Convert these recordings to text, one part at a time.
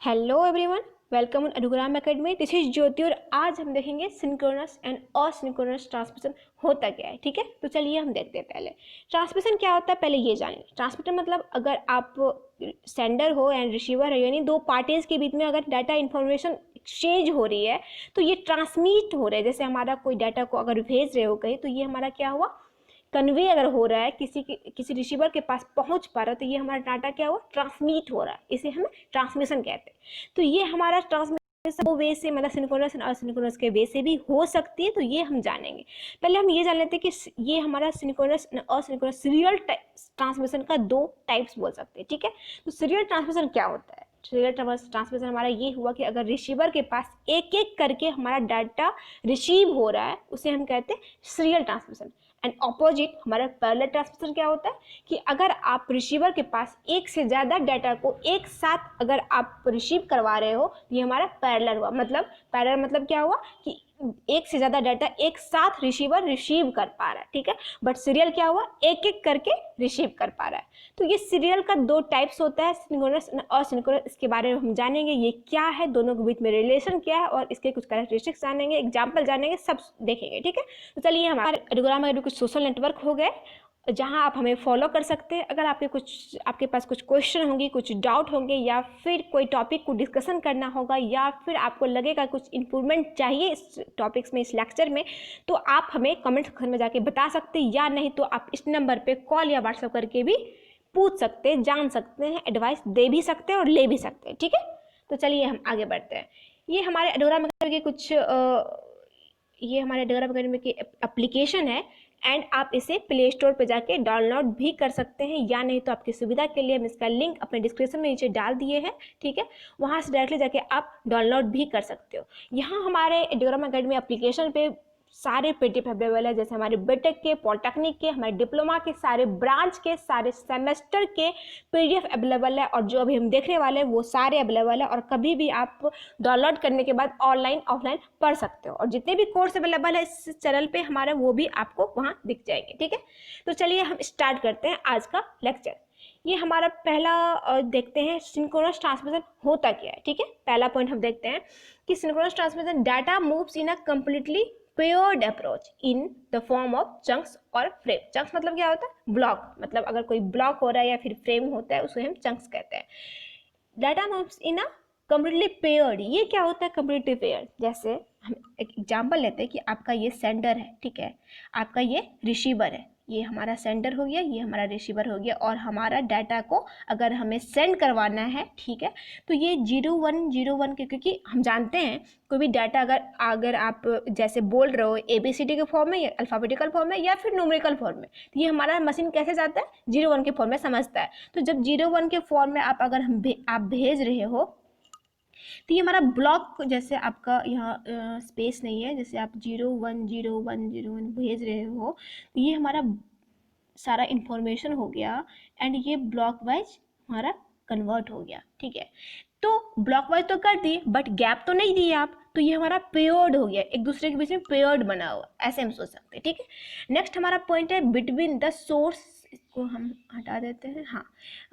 Hello everyone, welcome on Edugram academy. This is Jyoti और आज हम देखेंगे सिंक्रोनस एंड असिंक्रोनस ट्रांसमिशन होता क्या है। ठीक है, तो चलिए हम देखते हैं। पहले ट्रांसमिशन क्या होता है पहले ये जानिए। ट्रांसमीटर मतलब अगर आप सेंडर हो एंड रिसीवर है, यानी दो पार्टीज के बीच में अगर डाटा इन्फॉर्मेशन एक्सचेंज हो रही है तो ये ट्रांसमिट हो रहा है। जैसे हमारा कोई डाटा को अगर भेज रहे हो कहीं, तो ये हमारा क्या हुआ, कन्वे अगर हो रहा है, किसी रिसीवर के पास पहुंच पा रहा है, तो ये हमारा डाटा क्या हुआ, ट्रांसमिट हो रहा है। इसे हम ट्रांसमिशन कहते हैं। तो ये हमारा ट्रांसमिशन वो वे से, मतलब सिंक्रोनस और असिंक्रोनस के वे से भी हो सकती है, तो ये हम जानेंगे। पहले हम ये जान लेते हैं कि ये हमारा सिंक्रोनस असिंक्रोनस सीरियल ट्रांसमिशन का दो टाइप्स बोल सकते हैं। ठीक है, तो सीरियल ट्रांसमिशन क्या होता है? सीरियल ट्रांसमिशन हमारा ये हुआ कि अगर रिसीवर के पास एक एक करके हमारा डाटा रिसीव हो रहा है, उसे हम कहते हैं सीरियल ट्रांसमिशन। एंड ऑपोजिट हमारा पैरेलल ट्रांसमिशन क्या होता है कि अगर आप रिसीवर के पास एक से ज़्यादा डाटा को एक साथ अगर आप रिसीव करवा रहे हो, तो ये हमारा पैरेलल हुआ। मतलब पैरेलल मतलब क्या हुआ कि एक से ज़्यादा डाटा एक साथ रिसीवर रिसीव कर पा रहा है। ठीक है, बट सीरियल क्या हुआ, एक एक करके रिसीव कर पा रहा है। तो ये सीरियल का दो टाइप्स होता है, सिंक्रोनस और असिंक्रोनस। इसके बारे में हम जानेंगे ये क्या है, दोनों के बीच में रिलेशन क्या है, और इसके कुछ कैरेक्टरिस्टिक्स जानेंगे, एग्जाम्पल जानेंगे, सब देखेंगे। ठीक है, तो चलिए हमारे एडुग्राम एकेडमी कुछ सोशल नेटवर्क हो गए जहां आप हमें फॉलो कर सकते हैं। अगर आपके पास कुछ क्वेश्चन होंगे, कुछ डाउट होंगे, या फिर कोई टॉपिक को डिस्कशन करना होगा, या फिर आपको लगेगा कुछ इम्प्रूवमेंट चाहिए इस टॉपिक्स में, इस लेक्चर में, तो आप हमें कमेंट सेक्शन में जाके बता सकते हैं, या नहीं तो आप इस नंबर पे कॉल या व्हाट्सएप करके भी पूछ सकते हैं, जान सकते हैं, एडवाइस दे भी सकते हैं और ले भी सकते हैं। ठीक है, तो चलिए हम आगे बढ़ते हैं। ये हमारे एडोग्राम एकेडमी के कुछ ये हमारे एडोग्राम एकेडमी की एप्लीकेशन है, एंड आप इसे प्ले स्टोर पर जाके डाउनलोड भी कर सकते हैं, या नहीं तो आपकी सुविधा के लिए हम इसका लिंक अपने डिस्क्रिप्शन में नीचे डाल दिए हैं। ठीक है, वहाँ से डायरेक्टली जाके आप डाउनलोड भी कर सकते हो। यहाँ हमारे एडोग्राम एकेडमी एप्लीकेशन पे सारे पीडीएफ अवेलेबल है, जैसे हमारे बीटेक के, पॉलिटेक्निक के, हमारे डिप्लोमा के, सारे ब्रांच के, सारे सेमेस्टर के पीडीएफ अवेलेबल है, और जो अभी हम देखने वाले हैं वो सारे अवेलेबल है। और कभी भी आप डाउनलोड करने के बाद ऑनलाइन ऑफलाइन पढ़ सकते हो, और जितने भी कोर्स अवेलेबल है इस चैनल पे हमारा, वो भी आपको वहाँ दिख जाएंगे। ठीक है, तो चलिए हम स्टार्ट करते हैं आज का लेक्चर। ये हमारा पहला देखते हैं सिंक्रोनस ट्रांसमिशन होता क्या है। ठीक है, पहला पॉइंट हम देखते हैं कि synchronous transmission data moves in a completely paired approach in the form of chunks और फ्रेम। चंक्स मतलब क्या होता है, ब्लॉक। मतलब अगर कोई ब्लॉक हो रहा है या फिर फ्रेम होता है, उसे हम चंक्स कहते हैं। Data moves in a completely paired, ये क्या होता है कंप्लीटली पेयर्ड? जैसे हम एक एग्जांपल लेते हैं कि आपका ये सेंडर है, ठीक है, आपका ये रिसीवर है, ये हमारा सेंडर हो गया, ये हमारा रिसीवर हो गया, और हमारा डाटा को अगर हमें सेंड करवाना है, ठीक है, तो ये 0101 के, क्योंकि हम जानते हैं कोई भी डाटा अगर आप जैसे बोल रहे हो ABCD के फॉर्म में, या अल्फ़ाबेटिकल फॉर्म में, या फिर न्यूमेरिकल फॉर्म में, तो ये हमारा मशीन कैसे जाता है, 01 के फॉर्म में समझता है। तो जब 01 के फॉर्म में आप अगर आप भेज रहे हो, तो ये हमारा ब्लॉक, जैसे आपका यहाँ स्पेस नहीं है, जैसे आप 010101 भेज रहे हो, तो ये हमारा सारा इंफॉर्मेशन हो गया, एंड ये ब्लॉक वाइज हमारा कन्वर्ट हो गया। ठीक है, तो ब्लॉक वाइज तो कर दिए, बट गैप तो नहीं दिए आप, तो ये हमारा पेयर्ड हो गया, एक दूसरे के बीच में पेयर्ड बना हुआ, ऐसे हम सोच सकते हैं। ठीक है, नेक्स्ट हमारा पॉइंट है बिटवीन द सोर्स, इसको हम हटा देते हैं। हाँ,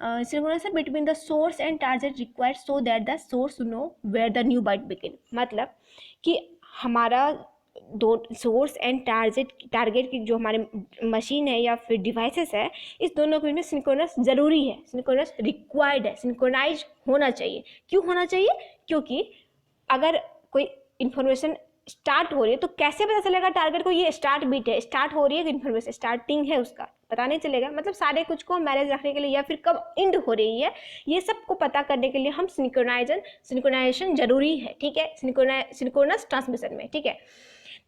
synchronous between the source and target required so that the source know where the new byte begin. मतलब कि हमारा दो सोर्स एंड टारगेट की जो हमारे मशीन है या फिर डिवाइसेस है, इस दोनों के बीच में सिंक्रोनस ज़रूरी है, सिंक्रोनस रिक्वायर्ड है, सिंक्रोनाइज होना चाहिए। क्यों होना चाहिए? क्योंकि अगर कोई इन्फॉर्मेशन स्टार्ट हो रही है, तो कैसे पता चलेगा टारगेट को ये स्टार्ट बीट है, स्टार्ट हो रही है, इन्फॉर्मेशन स्टार्टिंग है, उसका पता नहीं चलेगा। मतलब सारे कुछ को मैनेज रखने के लिए, या फिर कब एंड हो रही है, ये सब को पता करने के लिए हम सिंक्रोनाइजेशन जरूरी है। ठीक है, सिंक्रोनस ट्रांसमिशन में। ठीक है,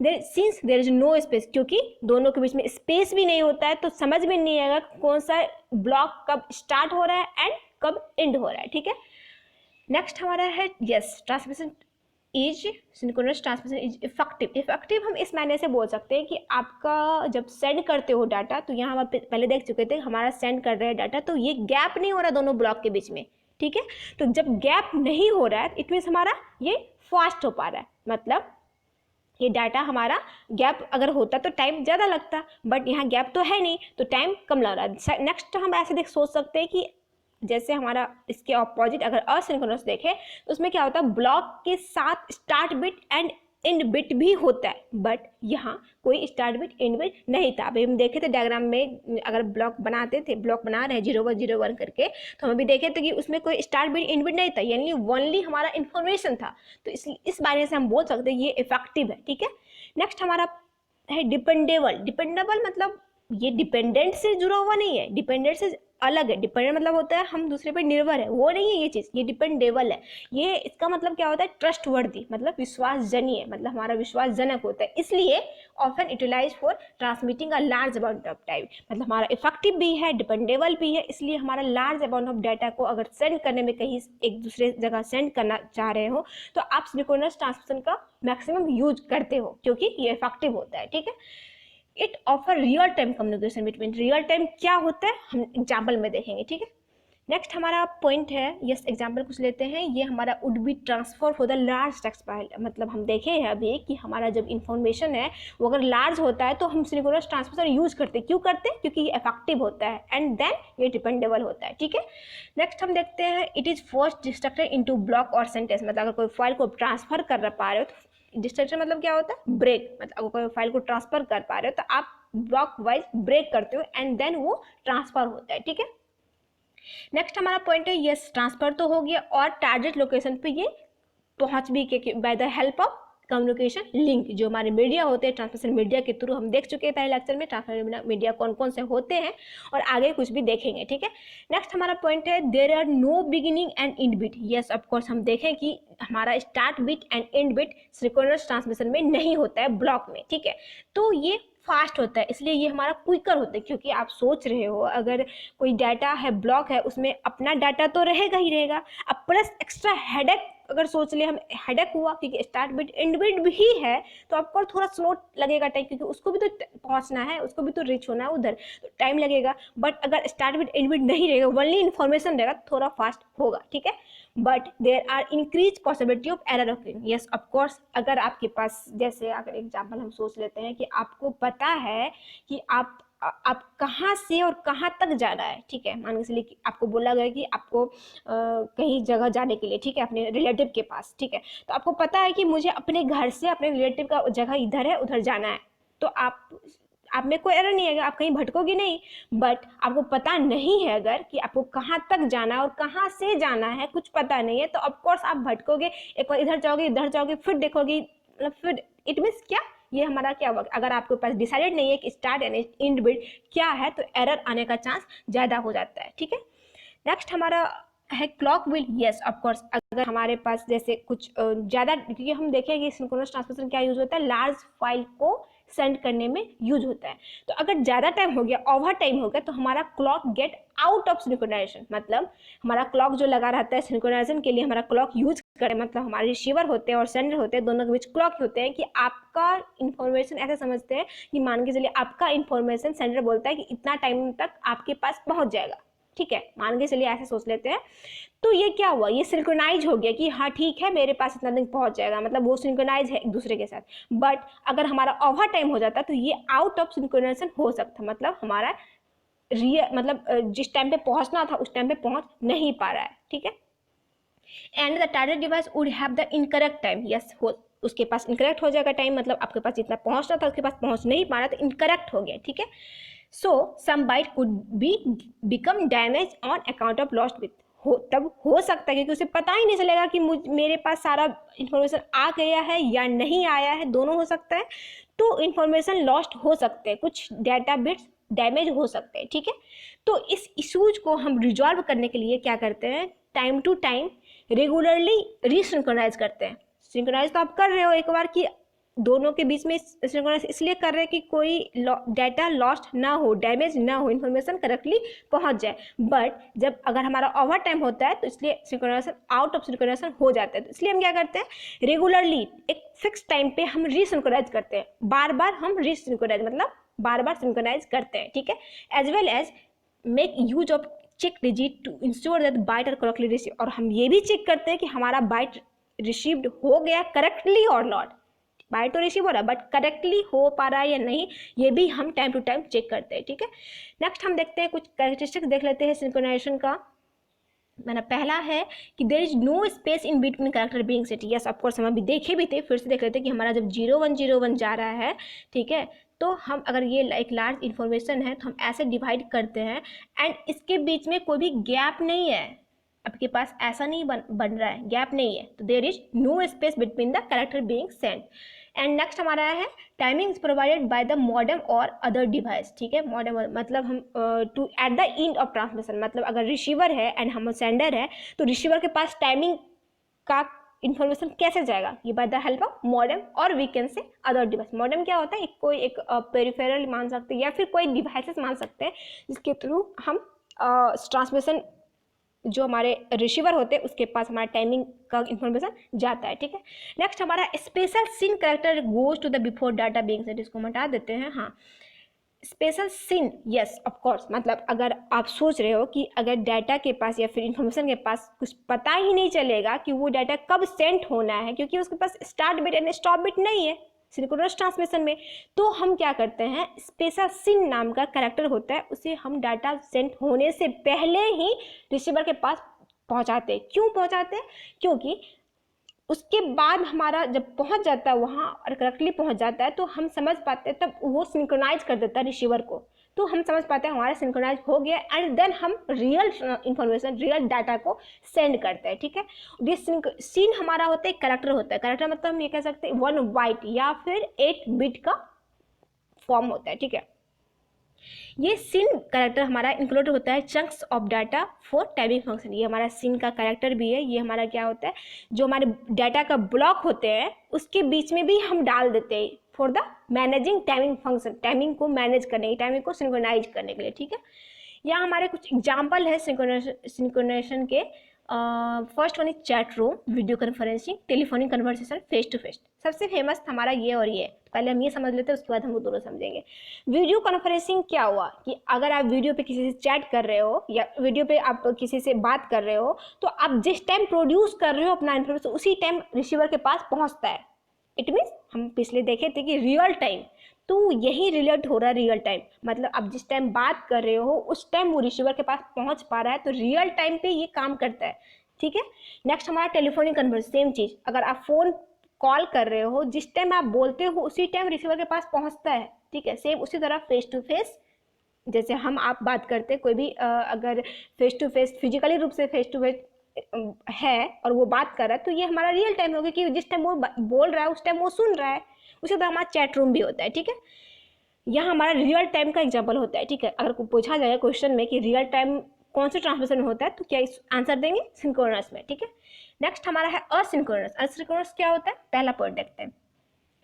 since there is no space, क्योंकि दोनों के बीच में स्पेस भी नहीं होता है, तो समझ में नहीं आएगा कौन सा ब्लॉक कब स्टार्ट हो रहा है एंड कब एंड हो रहा है। ठीक है, नेक्स्ट हमारा है yes transmission is synchronous transmission is effective. Effective हम इस मायने से बोल सकते हैं कि आपका जब सेंड करते हो डाटा, तो यहाँ हम पहले देख चुके थे, हमारा सेंड कर रहे हैं डाटा, तो ये गैप नहीं हो रहा दोनों ब्लॉक के बीच में। ठीक है, तो जब गैप नहीं हो रहा है, इट मीन्स हमारा ये फास्ट हो पा रहा है। मतलब ये डाटा हमारा गैप अगर होता तो टाइम ज़्यादा लगता, बट यहाँ गैप तो है नहीं, तो टाइम कम लग रहा है। नेक्स्ट हम ऐसे देख सोच सकते हैं कि जैसे हमारा इसके ऑपोजिट अगर असिंक्रोनस देखें तो उसमें क्या होता है, ब्लॉक के साथ start bit and end bit भी होता है, बट यहाँ कोई स्टार्ट बिट एंड बिट नहीं था। अभी हम देखे थे डायग्राम में, अगर ब्लॉक बनाते थे, ब्लॉक बना रहे हैं 0 1 करके, तो हम अभी देखे थे कि उसमें कोई स्टार्ट बिट एंड बिट नहीं था, यानी ओनली हमारा इन्फॉर्मेशन था। तो इस बारे से हम बोल सकते हैं ये इफेक्टिव है, ठीक है। नेक्स्ट हमारा है डिपेंडेबल। डिपेंडेबल मतलब ये डिपेंडेंट से जुड़ा हुआ नहीं है, डिपेंडेंट से अलग है। डिपेंडेंट मतलब होता है हम दूसरे पर निर्भर है, वो नहीं है ये चीज़, ये डिपेंडेबल है। ये इसका मतलब क्या होता है, ट्रस्टवर्दी, मतलब विश्वासजनीय, मतलब हमारा विश्वासजनक होता है, इसलिए often utilize for transmitting a large amount of time. मतलब हमारा इफेक्टिव भी है, डिपेंडेबल भी है, इसलिए हमारा लार्ज अमाउंट ऑफ डाटा को अगर सेंड करने में, कहीं एक दूसरे जगह सेंड करना चाह रहे हो, तो आप सिंक्रोनस ट्रांसमिशन का मैक्सिमम यूज करते हो, क्योंकि ये इफेक्टिव होता है, ठीक है। It offer real time communication between. Real time क्या होता है हम एग्जाम्पल में देखेंगे, ठीक है। नेक्स्ट हमारा पॉइंट है, यस एग्जाम्पल कुछ लेते हैं, ये हमारा would be transfer for the large text file. मतलब हम देखे हैं अभी कि हमारा जब इन्फॉर्मेशन है वो अगर लार्ज होता है तो हम सिंक्रोनस ट्रांसमिशन यूज करते हैं। क्यों करते हैं, क्योंकि ये इफेक्टिव होता है एंड देन ये डिपेंडेबल होता है, ठीक है। नेक्स्ट हम देखते हैं, it is first distracted into block और सेंटेंस। मतलब अगर कोई फाइल को ट्रांसफर कर पा रहे हो तो डिस्ट्रक्शन मतलब क्या होता है, ब्रेक। मतलब अगर कोई फाइल को ट्रांसफर कर पा रहे हो तो आप ब्लॉक वाइज ब्रेक करते हो एंड देन वो ट्रांसफर होता है, ठीक है। नेक्स्ट हमारा पॉइंट है, यस ट्रांसफर तो हो गया और टारगेट लोकेशन पे ये पहुंच भी के bye the help of communication link. जो हमारे मीडिया होते हैं ट्रांसमिशन मीडिया के थ्रू, हम देख चुके हैं पहले लेक्चर में ट्रांसमिशन मीडिया कौन कौन से होते हैं, और आगे कुछ भी देखेंगे, ठीक है। नेक्स्ट हमारा पॉइंट है, there are no beginning and end bit. Yes of course हम देखें कि हमारा start bit and end bit synchronous transmission में नहीं होता है, ब्लॉक में, ठीक है। तो ये फास्ट होता है, इसलिए ये हमारा क्विकर होता है। क्योंकि आप सोच रहे हो अगर कोई डाटा है ब्लॉक है, उसमें अपना डाटा तो रहेगा ही रहेगा, अब प्लस एक्स्ट्रा हेडेक अगर सोच ले हम, हेडेक हुआ क्योंकि स्टार्ट बिट एंड बिट भी है, तो आपको थोड़ा स्लो लगेगा टाइम, क्योंकि उसको भी तो पहुंचना है, उसको भी तो रीच होना है उधर, तो टाइम लगेगा। बट अगर स्टार्ट बिट एंड बिट नहीं रहेगा, ओनली इन्फॉर्मेशन रहेगा, थोड़ा फास्ट होगा, ठीक है। But there are increase possibility of error occurring. Yes of course, अगर आपके पास, जैसे अगर एग्जाम्पल हम सोच लेते हैं कि आपको पता है कि आप कहाँ से और कहाँ तक जाना है, ठीक है। मान के चलिए कि आपको बोला गया कि आपको कहीं जगह जाने के लिए, ठीक है, अपने रिलेटिव के पास, ठीक है। तो आपको पता है कि मुझे अपने घर से अपने रिलेटिव का जगह इधर है, उधर जाना है, तो आप में कोई एरर नहीं है, आप कहीं भटकोगे नहीं। बट आपको पता नहीं है अगर कि आपको कहाँ तक जाना है और कहाँ से जाना है, कुछ पता नहीं है, तो ऑफकोर्स आप भटकोगे, एक बार इधर जाओगे फिर देखोगे, मतलब फिर इट मीन्स क्या, ये हमारा क्या होगा, अगर आपके पास डिसाइडेड नहीं है कि स्टार्ट एंड एंड बिट क्या है, तो एरर आने का चांस ज़्यादा हो जाता है, ठीक है। नेक्स्ट हमारा है क्लॉक व्हील। यस ऑफकोर्स, अगर हमारे पास जैसे कुछ ज़्यादा, क्योंकि हम देखें कि सिंक्रोनस ट्रांसमिशन क्या यूज होता है, लार्ज फाइल को सेंड करने में यूज होता है। तो अगर ज़्यादा टाइम हो गया, ओवर टाइम हो गया, तो हमारा clock get out of synchronization. मतलब हमारा क्लॉक जो लगा रहता है सिंक्रोनाइजेशन के लिए, हमारा क्लॉक यूज करें, मतलब हमारे रिसीवर होते हैं और सेंडर होते हैं, दोनों के बीच क्लॉक होते हैं कि आपका इन्फॉर्मेशन, ऐसे समझते हैं कि मान के चलिए आपका इन्फॉर्मेशन सेंडर बोलता है कि इतना टाइम तक आपके पास पहुंच जाएगा, ठीक है, मान के चलिए ऐसे सोच लेते हैं। तो ये क्या हुआ, ये सिंक्रोनाइज हो गया कि हाँ ठीक है मेरे पास इतना दिन पहुंच जाएगा, मतलब वो सिंक्रोनाइज है एक दूसरे के साथ। बट अगर हमारा ओवर टाइम हो जाता तो ये आउट ऑफ सिंक्रोनाइजेशन हो सकता, मतलब हमारा मतलब जिस टाइम पे पहुंचना था उस टाइम पे पहुंच नहीं पा रहा है, ठीक है। And the target device would have the incorrect time. Yes, उसके पास इनकरेक्ट हो जाएगा टाइम, मतलब आपके पास जितना पहुंचना था उसके पास पहुंच नहीं पा रहा, तो इनकरेक्ट हो गया, ठीक है। So some byte could be become damage on account of lost with. तब हो सकता है क्योंकि उसे पता ही नहीं चलेगा कि मेरे पास सारा इन्फॉर्मेशन आ गया है या नहीं आया है, दोनों हो सकता है। तो इन्फॉर्मेशन लॉस्ट हो सकते हैं, कुछ डाटा बिट्स डैमेज हो सकते हैं, ठीक है। तो इस इशूज को हम रिजॉल्व करने के लिए क्या करते हैं, टाइम टू टाइम रेगुलरली रीसिंक्रोनाइज करते हैं। सिंक्रोनाइज तो आप कर रहे हो एक बार कि दोनों के बीच में सिंक्रोनाइज इसलिए कर रहे हैं कि कोई डाटा लॉस्ट ना हो, डैमेज ना हो, इन्फॉर्मेशन करेक्टली पहुंच जाए। बट जब अगर हमारा ओवर टाइम होता है तो इसलिए सिंक्रोनाइजेशन आउट ऑफ सिंक्रोनाइजेशन हो जाता है। तो इसलिए हम क्या करते हैं, रेगुलरली एक फिक्स टाइम पे हम रीसिंक्रोनाइज करते हैं, बार बार हम रीसिंक्रोनाइज मतलब बार बार सिंक्रोनाइज करते हैं, ठीक है। As well as make use of check digit to ensure that byte are correctly receive. और हम ये भी चेक करते हैं कि हमारा बाइट रिसीव्ड हो गया करेक्टली और नॉट, बाइट तो रिसीव हो रहा है बट करेक्टली हो पा रहा है या नहीं, ये भी हम टाइम टू टाइम चेक करते हैं, ठीक है। नेक्स्ट हम देखते हैं कुछ कैरेक्टरिस्टिक्स देख लेते हैं सिंक्रोनाइजेशन का। मैंने पहला है कि there is no space in between character being set. Yes of course हम अभी देखे भी थे, फिर से देख लेते कि हमारा जब 0101 जा रहा है, ठीक है, तो हम अगर ये एक लार्ज इन्फॉर्मेशन है तो हम ऐसे डिवाइड करते हैं एंड इसके बीच में कोई भी गैप नहीं है, आपके पास ऐसा नहीं बन रहा है, गैप नहीं है, तो there is no space between the character being sent. And next हमारा है timing is provided by the modem और अदर डिवाइस, ठीक है, मॉडेम मतलब हम to at the end of transmission, मतलब अगर रिसीवर है एंड हम सेंडर है तो रिसीवर के पास टाइमिंग का इन्फॉर्मेशन कैसे जाएगा, ये by the help of modem और we can say other device. Modem क्या होता है, कोई एक पेरिफेरल मान सकते हैं या फिर कोई डिवाइसेस मान सकते हैं जिसके थ्रू हम ट्रांसमिशन जो हमारे रिसीवर होते हैं उसके पास हमारा टाइमिंग का इंफॉर्मेशन जाता है, ठीक है। नेक्स्ट हमारा special seen character goes to the before data being set, इसको हम हटा देते हैं। हाँ, special seen, yes of course, मतलब अगर आप सोच रहे हो कि अगर डाटा के पास या फिर इंफॉर्मेशन के पास कुछ पता ही नहीं चलेगा कि वो डाटा कब सेंड होना है, क्योंकि उसके पास start bit and stop bit नहीं है सिंक्रोनस ट्रांसमिशन में, तो हम क्या करते हैं, स्पेशल सीन नाम का कैरेक्टर होता है, उसे हम डाटा सेंड होने से पहले ही रिसीवर के पास पहुंचाते हैं। क्यों पहुंचाते हैं, क्योंकि उसके बाद हमारा जब पहुंच जाता है वहाँ और करेक्टली पहुंच जाता है तो हम समझ पाते हैं, तब वो सिंक्रोनाइज कर देता है रिसीवर को, तो हम समझ पाते हैं हमारा सिंक्रोनाइज हो गया एंड देन हम रियल इंफॉर्मेशन, रियल डाटा को सेंड करते हैं, ठीक है। ये सीन हमारा होता है, कैरेक्टर होता है, कैरेक्टर मतलब हम ये कह सकते हैं 1 बाइट या फिर 8 बिट का फॉर्म होता है, ठीक है। ये सीन कैरेक्टर हमारा इंक्लूड होता है chunks of data for timing function, ये हमारा सीन का कैरेक्टर भी है, ये हमारा क्या होता है, जो हमारे डाटा का ब्लॉक होते हैं उसके बीच में भी हम डाल देते हैं for the managing timing function, timing को मैनेज करने की, टाइमिंग को सिंक्रोनाइज करने के लिए, ठीक है। यहाँ हमारे कुछ एग्जाम्पल है सिंक्रोनाइजेशन के। First one is chat room, video conferencing, telephonic conversation, face to face. सबसे फेमस हमारा ये और ये, पहले हम ये समझ लेते हैं उसके बाद हम वो दोनों समझेंगे। वीडियो कॉन्फ्रेंसिंग क्या हुआ कि अगर आप वीडियो पे किसी से चैट कर रहे हो या वीडियो पे आप किसी से बात कर रहे हो तो आप जिस टाइम प्रोड्यूस कर रहे हो अपना इन्फॉर्मेशन उसी टाइम रिसीवर के पास पहुंचता है। इट मीन्स हम पिछले देखे थे कि रियल टाइम, तो यही रिलेट हो रहा है रियल टाइम, मतलब आप जिस टाइम बात कर रहे हो उस टाइम वो रिसीवर के पास पहुंच पा रहा है, तो रियल टाइम पे ये काम करता है, ठीक है। नेक्स्ट हमारा टेलीफोनिक कन्वर्सेशन, सेम चीज, अगर आप फोन कॉल कर रहे हो जिस टाइम आप बोलते हो उसी टाइम रिसीवर के पास पहुंचता है, ठीक है। सेम उसी तरह फेस टू फेस, जैसे हम आप बात करते हैं, कोई भी अगर फेस टू फेस फिजिकली रूप से फेस टू फेस है और वो बात कर रहा है तो ये हमारा रियल टाइम होगा कि जिस टाइम वो बोल रहा है उस टाइम वो सुन रहा है। उसी तरह हमारा चैट रूम भी होता है, ठीक है। यहाँ हमारा रियल टाइम का एग्जाम्पल होता है, ठीक है। अगर पूछा जाएगा क्वेश्चन में कि रियल टाइम कौन से ट्रांसमिशन में होता है तो क्या आंसर देंगे, सिंक्रोनस में, ठीक है। नेक्स्ट हमारा है असिंक्रोनस। असिंक्रोनस क्या होता है, पहला पॉइंट देखते हैं।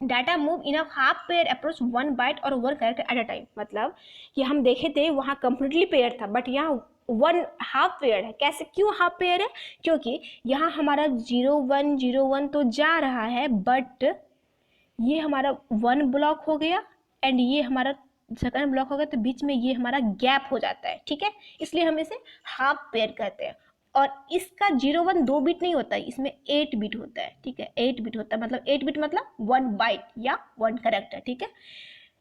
Data move in a half pair approach 1 byte और 1 कैरेक्टर एट अ टाइम, मतलब कि हम देखे थे वहाँ कंप्लीटली पेयर था बट यहाँ 1 हाफ पेयर है। कैसे, क्यों हाफ पेयर है, क्योंकि यहाँ हमारा 0101 तो जा रहा है बट ये हमारा 1 ब्लॉक हो गया एंड ये हमारा सेकंड ब्लॉक हो गया, तो बीच में ये हमारा गैप हो जाता है, ठीक है, इसलिए हम इसे हाफ पेयर कहते हैं। और इसका 01 2 बिट नहीं होता है, इसमें 8 बिट होता है, ठीक है, 8 बिट होता है, मतलब 8 बिट मतलब 1 बाइट या 1 कैरेक्टर, ठीक है।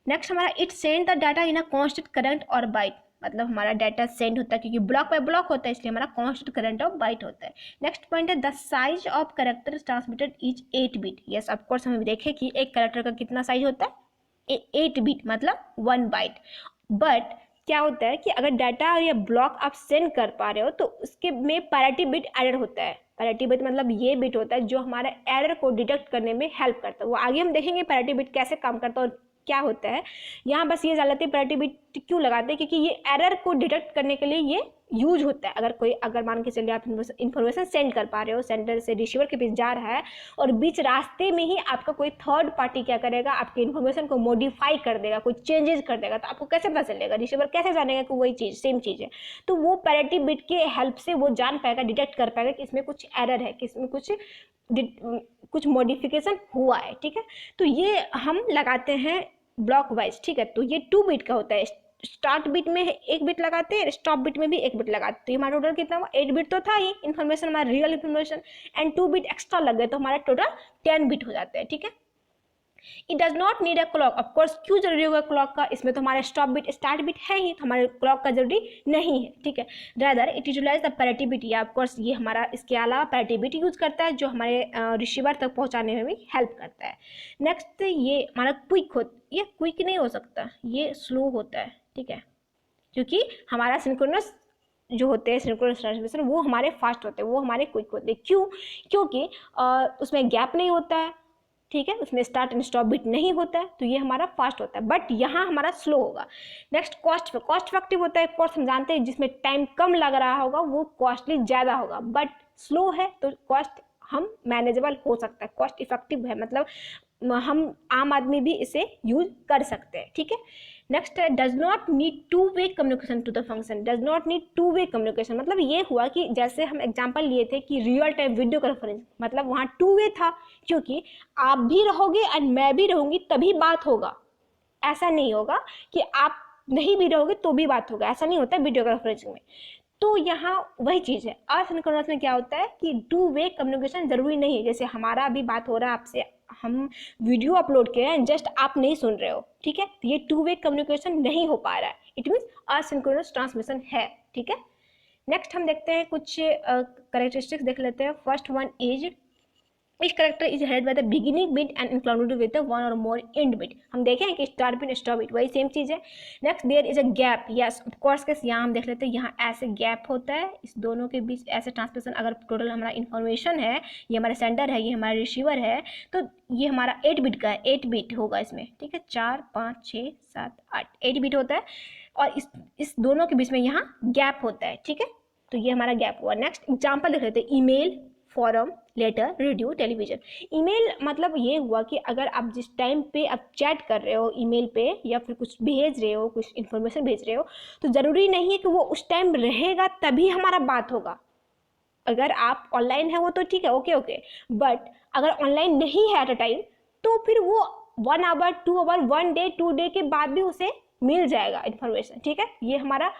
नेक्स्ट हमारा it send the data in a constant current और बाइट, मतलब हमारा डाटा सेंड होता है क्योंकि ब्लॉक बाय ब्लॉक होता है इसलिए हमारा कांस्टेंट करंट और बाइट होता है। नेक्स्ट पॉइंट है the size of character transmitted is 8 bit. Yes of course हम देखें कि एक कैरेक्टर का कितना साइज होता है, 8 बिट मतलब 1 बाइट। बट क्या होता है कि अगर डाटा या ब्लॉक आप सेंड कर पा रहे हो तो उसके में पैरिटी बिट एडर होता है। पैरिटी बिट मतलब ये बिट होता है जो हमारा एरर को डिटेक्ट करने में हेल्प करता है, वो आगे हम देखेंगे पैरिटी बिट कैसे काम करता है और क्या होता है। यहाँ बस ये जान लेते हैं पैरिटी बिट क्यों लगाते हैं, क्योंकि ये एरर को डिटेक्ट करने के लिए ये यूज होता है। अगर मान के चलिए आप इन्फॉर्मेशन सेंड कर पा रहे हो, सेंडर से रिसीवर के बीच जा रहा है और बीच रास्ते में ही आपका कोई थर्ड पार्टी क्या करेगा, आपकी इन्फॉर्मेशन को मॉडिफाई कर देगा, कोई चेंजेस कर देगा, तो आपको कैसे पता चलेगा, रिसीवर कैसे जानेगा कि वही चीज़ सेम चीज़ है। तो वो पैरिटी बिट के हेल्प से वो जान पाएगा, डिटेक्ट कर पाएगा कि इसमें कुछ एरर है, कि इसमें कुछ मॉडिफिकेशन हुआ है, ठीक है। तो ये हम लगाते हैं ब्लॉक वाइज, ठीक है। तो ये 2 बिट का होता है, स्टार्ट बिट में 1 बिट लगाते हैं, स्टॉप बिट में भी 1 बिट लगाते हैं। तो हमारा टोटल कितना हुआ, 8 बिट तो था ही इन्फॉर्मेशन, हमारा real information, and 2 bit extra लग गए तो हमारा टोटल 10 बिट हो जाता है, ठीक है। It does not need a clock. Of course क्यों जरूरी होगा क्लॉक का, इसमें तो हमारा स्टॉप बिट स्टार्ट बिट है ही, तो हमारे क्लॉक का जरूरी नहीं है, ठीक है। Rather it utilize the parity bit, या ऑफकोर्स ये हमारा इसके अलावा पैरिटी बिट यूज करता है जो हमारे रिसीवर तक पहुंचाने में भी हेल्प करता है। नेक्स्ट ये हमारा क्विक ये क्विक नहीं हो सकता, ये स्लो होता है, ठीक है, क्योंकि हमारा सिंक्रोनस जो होते हैं सिंक्रोनस ट्रांसमिशन वो हमारे फास्ट होते हैं, वो हमारे क्विक होते हैं। क्यों? क्योंकि उसमें गैप नहीं होता है, ठीक है, उसमें स्टार्ट एंड स्टॉप बिट नहीं होता है, तो ये हमारा फास्ट होता है, बट यहाँ हमारा स्लो होगा। नेक्स्ट कॉस्ट इफेक्टिव होता है, कोर्स हम जानते हैं जिसमें टाइम कम लग रहा होगा वो कॉस्टली ज़्यादा होगा, बट स्लो है तो कॉस्ट हम मैनेजेबल हो सकता है, कॉस्ट इफेक्टिव है, मतलब हम आम आदमी भी इसे यूज कर सकते हैं, ठीक है। नेक्स्ट है does not need two way communication to the function. Does not need two way communication मतलब ये हुआ कि जैसे हम एग्जांपल लिए थे कि रियल टाइम वीडियो कॉन्फ्रेंस, मतलब वहाँ टू वे था, क्योंकि आप भी रहोगे एंड मैं भी रहूँगी तभी बात होगा। ऐसा नहीं होगा कि आप नहीं भी रहोगे तो भी बात होगा, ऐसा नहीं होता वीडियो कॉन्फ्रेंसिंग में। तो यहाँ वही चीज़ है। असिंक्रोनस में क्या होता है कि टू वे कम्युनिकेशन जरूरी नहीं है, जैसे हमारा अभी बात हो रहा है आपसे, हम वीडियो अपलोड किए हैं, जस्ट आप नहीं सुन रहे हो, ठीक है, तो ये टू वे कम्युनिकेशन नहीं हो पा रहा है, इट मीन्स असिंक्रोनस ट्रांसमिशन है, ठीक है। नेक्स्ट हम देखते हैं कुछ करेक्टरिस्टिक्स देख लेते हैं। First one is each character is headed by the beginning bit and included with the one or more end bit। हम देखें कि स्टार्ट बिट स्टॉप बिट वही सेम चीज़ है। Next there is a gap, yes of course case यहाँ हम देख लेते हैं, यहाँ ऐसे गैप होता है इस दोनों के बीच, ऐसे ट्रांसमिशन अगर टोटल हमारा इन्फॉर्मेशन है, ये हमारा सेंडर है, ये हमारा रिसीवर है, तो ये हमारा 8 बिट का है, 8 बिट होगा इसमें, ठीक है, 4 5 6 7 8 8 बिट होता है, और इस दोनों के बीच में यहाँ गैप होता है, ठीक है, तो ये हमारा गैप हुआ। नेक्स्ट एग्जाम्पल देख लेते हैं, email, forum, letter, radio, television. Email मतलब ये हुआ कि अगर आप जिस टाइम पे आप चैट कर रहे हो ईमेल पे या फिर कुछ भेज रहे हो, कुछ इन्फॉर्मेशन भेज रहे हो, तो ज़रूरी नहीं है कि वो उस टाइम रहेगा तभी हमारा बात होगा। अगर आप ऑनलाइन है वो तो ठीक है, ओके, बट अगर ऑनलाइन नहीं है एट अ टाइम तो फिर वो 1 आवर 2 आवर 1 डे 2 डे के बाद भी उसे मिल जाएगा इन्फॉर्मेशन, ठीक है। ये हमारा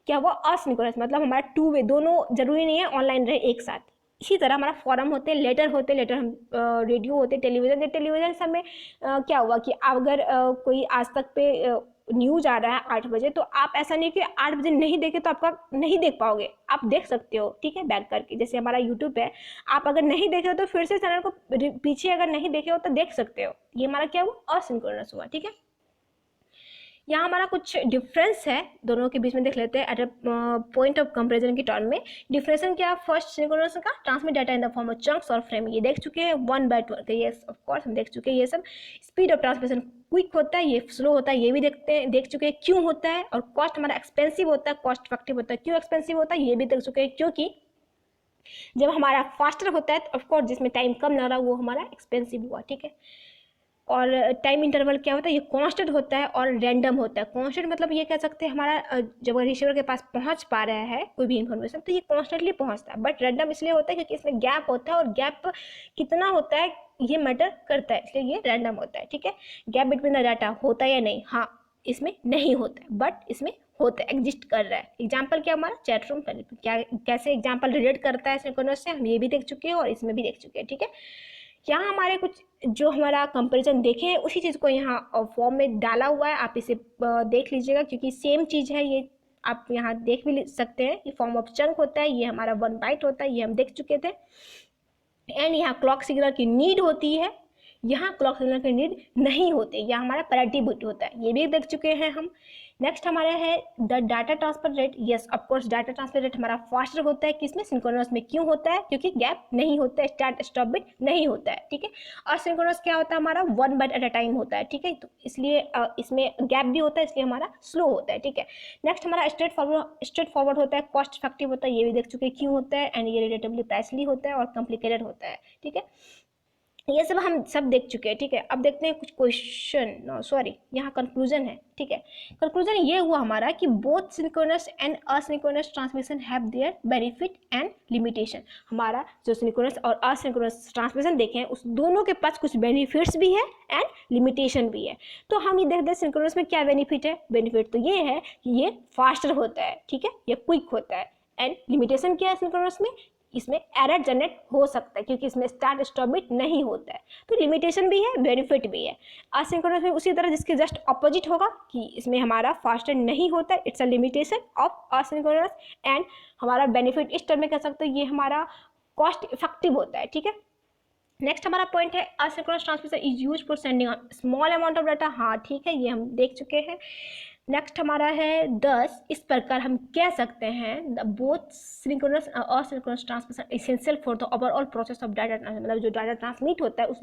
क्या हुआ असिंक्रोनस, मतलब हमारा टू वे, दोनों जरूरी नहीं है ऑनलाइन रहे एक साथ। इसी तरह हमारा फॉरम होते हैं, लेटर होते हैं, लेटर हम रेडियो होते, टेलीविज़न सब में क्या हुआ कि अगर कोई आज तक पे न्यूज़ आ रहा है 8 बजे, तो आप ऐसा नहीं कि 8 बजे नहीं देखे तो आपका नहीं देख पाओगे, आप देख सकते हो, ठीक है, बैक करके। जैसे हमारा यूट्यूब है, आप अगर नहीं देखे हो तो फिर से चैनल को पीछे अगर नहीं देखे हो तो देख सकते हो। ये हमारा क्या हुआ असिंक्रोनस हुआ, ठीक है। यहाँ हमारा कुछ डिफरेंस है दोनों के बीच में, देख लेते हैं at a point of comparison की टर्म में। डिफरेंस क्या? फर्स्ट सिंक्रोनस का transmit data in the form of chunks और फ्रेम, ये देख चुके हैं 1/2, ये ऑफ कोर्स हम देख चुके हैं ये सब। स्पीड ऑफ ट्रांसमिशन क्विक होता है, ये स्लो होता है, ये भी देख चुके हैं क्यों होता है। और कॉस्ट हमारा एक्सपेंसिव होता है, कॉस्ट इफेक्टिव होता है। क्यों एक्सपेंसिव होता है ये भी देख चुके हैं, क्योंकि जब हमारा फास्टर होता है तो ऑफकोर्स जिसमें टाइम कम लग रहा है वो हमारा एक्सपेंसिव हुआ, ठीक है। और टाइम इंटरवल क्या होता है? ये कांस्टेंट होता है और रैंडम होता है। कांस्टेंट मतलब ये कह सकते हैं हमारा जब रिसीवर के पास पहुंच पा रहा है कोई भी इन्फॉर्मेशन तो ये कॉन्स्टेंटली पहुंचता है। बट रैंडम इसलिए होता है क्योंकि इसमें गैप होता है और गैप कितना होता है ये मैटर करता है, इसलिए ये रैंडम होता है, ठीक है। गैप बिटवीन द डाटा होता है या नहीं? हाँ, इसमें नहीं होता है, बट इसमें होता है, एग्जिस्ट कर रहा है। एग्जाम्पल क्या हमारा चैट रूम, क्या कैसे एग्जाम्पल रिलेट करता है सिंक्रोनस से, हम ये भी देख चुके हैं और इसमें भी देख चुके हैं, ठीक है। यहाँ हमारे कुछ जो हमारा कंपैरिजन देखे हैं उसी चीज़ को यहाँ फॉर्म में डाला हुआ है, आप इसे देख लीजिएगा क्योंकि सेम चीज़ है ये, आप यहाँ देख भी सकते हैं। ये फॉर्म ऑफ चंक होता है, ये हमारा 1 बाइट होता है, ये हम देख चुके थे। एंड यहाँ क्लॉक सिग्नल की नीड होती है, यहाँ क्लॉक सिग्नल की नीड नहीं होती, यह हमारा पैरिटी बिट होता है, ये भी देख चुके हैं हम। नेक्स्ट हमारा है the data transfer rate. Yes of course data transfer rate हमारा फास्टर होता है, किसमें? सिंक्रोनस में। क्यों होता है? क्योंकि गैप नहीं होता है, स्टार्ट स्टॉप बिट नहीं होता है, ठीक है। और सिंक्रोनस क्या होता है हमारा 1 बाइट एट अ टाइम होता है, ठीक है, तो इसलिए इसमें गैप भी होता है, इसलिए हमारा स्लो होता है, ठीक है। नेक्स्ट हमारा स्ट्रेट फॉरवर्ड होता है, कॉस्ट इफेक्टिव होता है, ये भी देख चुके हैं क्यों होता है। एंड ये रिलेटिवली प्राइसली होता है और कॉम्प्लिकेटेड होता है, ठीक है। ये सब हम सब देख चुके हैं, ठीक है। अब देखते हैं कुछ क्वेश्चन, सॉरी यहाँ कंक्लूजन है, ठीक है। कंक्लूजन ये हुआ हमारा कि both synchronous and asynchronous transmission have their benefit and limitation. हमारा जो सिंक्रोनस और असिंक्रोनस ट्रांसमिशन देखे हैं उस दोनों के पास कुछ बेनिफिट्स भी है एंड लिमिटेशन भी है। तो हम ये देखते हैं सिंक्रोनस में क्या बेनिफिट है। बेनिफिट तो ये है कि ये फास्टर होता है, ठीक है, ये क्विक होता है। एंड लिमिटेशन क्या है सिंक्रोनस में? इसमें एरर जनरेट हो सकता है क्योंकि इसमें स्टार्ट स्टॉप बीट नहीं होता है। तो लिमिटेशन भी है, बेनिफिट भी है। असिंक्रोनस में उसी तरह जिसके जस्ट ऑपोजिट होगा कि इसमें हमारा फास्टर नहीं होता है, it's a limitation of asynchronous, and हमारा बेनिफिट इस टर्म में कह सकते हो ये हमारा कॉस्ट इफेक्टिव होता है। ठीक है, नेक्स्ट हमारा पॉइंट है asynchronous transmission is used for sending small amount of data. हाँ ठीक है, ये हम देख चुके हैं। नेक्स्ट हमारा है 10, इस प्रकार हम कह सकते हैं बोथ सिंक्रोनस और asynchronous transmission essential for the overall process of data, मतलब जो डाटा ट्रांसमिट होता है उस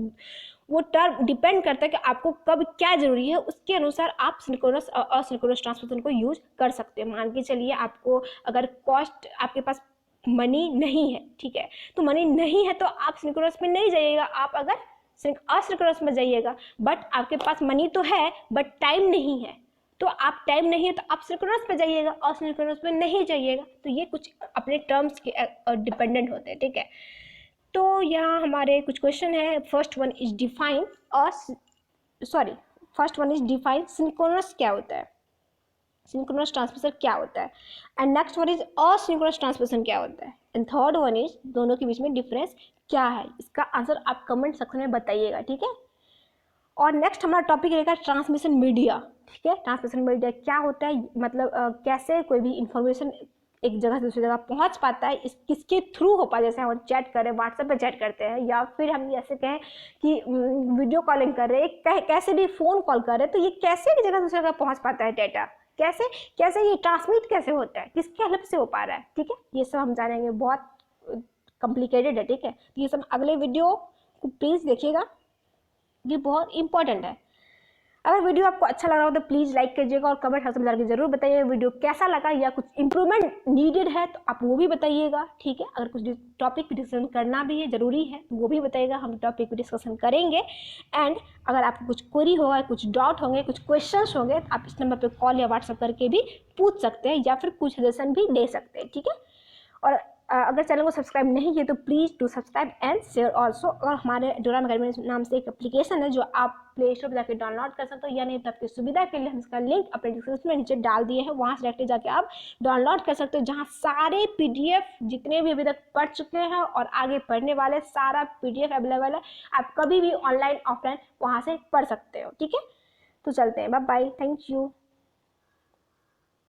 वो टर्म डिपेंड करता है कि आपको कब क्या जरूरी है, उसके अनुसार आप सिंक्रोनस और असिंक्रोनस ट्रांसमिशन को यूज कर सकते हैं। मान के चलिए आपको अगर कॉस्ट आपके पास मनी नहीं है, ठीक है, तो मनी नहीं है तो आप सिंक्रोनस में नहीं जाइएगा, आप अगर असिंक्रोनस में जाइएगा। बट आपके पास मनी तो है बट टाइम नहीं है, तो आप टाइम नहीं है तो आप सिंक्रोनस पे जाइएगा और सिंक्रोनस में नहीं जाइएगा। तो ये कुछ अपने टर्म्स के डिपेंडेंट होते हैं। ठीक है, तो यहाँ हमारे कुछ क्वेश्चन है। First one is define synchronous क्या होता है, सिंक्रोनस ट्रांसमिशन क्या होता है, and next one is asynchronous transmission क्या होता है, एंड थर्ड वन इज दोनों के बीच में डिफरेंस क्या है। इसका आंसर आप कमेंट सेक्शन में बताइएगा। ठीक है, और नेक्स्ट हमारा टॉपिक रहेगा ट्रांसमिशन मीडिया। ठीक है, ट्रांसमिशन मीडिया क्या होता है, मतलब कैसे कोई भी इंफॉर्मेशन एक जगह से दूसरी जगह पहुंच पाता है, इस किसके थ्रू हो पाता है। जैसे हम चैट करें, व्हाट्सएप पे चैट करते हैं, या फिर हम ऐसे कहें कि वीडियो कॉलिंग कर रहे हैं, कैसे भी फ़ोन कॉल कर रहे हैं, तो ये कैसे एक जगह से दूसरी जगह पहुँच पाता है डाटा, कैसे कैसे ये ट्रांसमिट कैसे होता है, किसके हेल्प से हो पा रहा है। ठीक है, ये सब हम जानेंगे, बहुत कॉम्प्लिकेटेड है। ठीक है, तो ये सब अगले वीडियो को प्लीज़ देखिएगा, ये बहुत इंपॉर्टेंट है। अगर वीडियो आपको अच्छा लग रहा हो तो प्लीज़ लाइक कीजिएगा और कमेंट सेक्शन में जाकर जरूर बताइए वीडियो कैसा लगा, या कुछ इंप्रूवमेंट नीडेड है तो आप वो भी बताइएगा। ठीक है, अगर कुछ टॉपिक डिस्कशन करना भी है, ज़रूरी है, तो वो भी बताइएगा, हम टॉपिक पर डिस्कशन करेंगे। एंड अगर आपको कुछ क्वेरी होगा, कुछ डाउट होंगे, कुछ क्वेश्चंस होंगे, तो आप इस नंबर पर कॉल या व्हाट्सएप करके भी पूछ सकते हैं, या फिर कुछ सजेशन भी दे सकते हैं। ठीक है, और अगर चैनल को सब्सक्राइब नहीं किया तो please to subscribe and share also. और हमारे अडोराम अकेडमी नाम से एक एप्लीकेशन है जो आप प्ले स्टोर पर जाकर डाउनलोड कर सकते हो, या नहीं तो आपकी सुविधा के लिए हम इसका लिंक अपने डिस्क्रिप्शन में नीचे डाल दिए हैं, वहाँ से डायरेक्टली जाके आप डाउनलोड कर सकते हो, जहाँ सारे PDF जितने भी अभी तक पढ़ चुके हैं और आगे पढ़ने वाले सारा PDF अवेलेबल है। आप कभी भी ऑनलाइन ऑफलाइन वहाँ से पढ़ सकते हो। ठीक है, तो चलते हैं, बाय बाय, थैंक यू।